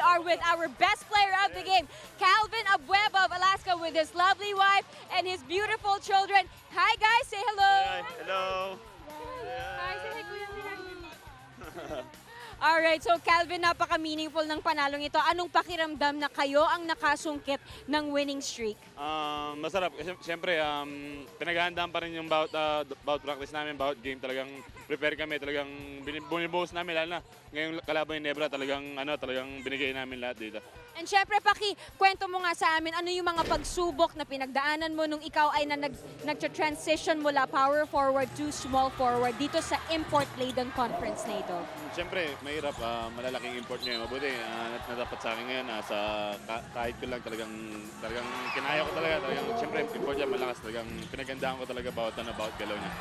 are with our best player of the game, Calvin Abueva of Alaska, with his lovely wife and his beautiful children. Hi guys, say hello. Hi, hello. Hi, say hi kuya. Alright, so Calvin, napaka-meaningful ng panalong ito. Anong pakiramdam na kayo ang nakasungkit ng winning streak? Masarap. Siyempre, pinaghahandaan pa rin yung bout practice namin, bout game. Talagang prepare kami, talagang bunibuhos namin. Lalo na ngayong kalaban yung Nebra, talagang binigay namin lahat dito. And syempre, Paki, kwento mo nga sa amin, ano yung mga pagsubok na pinagdaanan mo nung ikaw ay nag-transition mula power forward to small forward dito sa import-laden conference na ito? Siyempre, mahirap. Malalaking import ngayon. Mabuti, nadapat sa akin ngayon. Kahit ko lang talagang kinaya ko talaga. Siyempre, import niya malakas. Talagang pinagandaan ko talaga bawat galaw niya.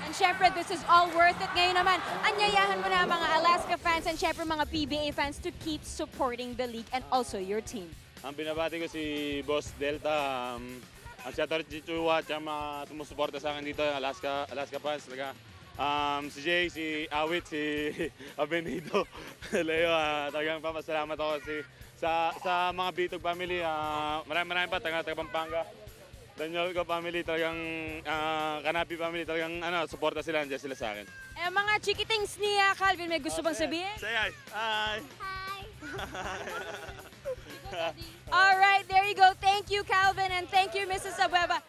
And syempre, this is all worth it. Ngayon naman, anyayahan mo na mga Alaska fans and syempre mga PBA fans to keep supporting the league and also your team. Ang binabati ko si Boss Delta, ang Senator Chichua, at mga sumusuporta sa akin dito, Alaska fans. Talaga. Si Jay, si Awit, si Abenido, Leo, talagang papasalamat ako sa mga Bitog family. Marami pa, taga Pampanga. Daniel ko family, talagang Kanapi family, talagang suporta sila, nandiyan sila sa akin. Eh, mga chikitings ni Calvin, may gusto bang sabihin? Say hi! Hi! All right, there you go. Thank you, Calvin, and thank you, Mrs. Abueva.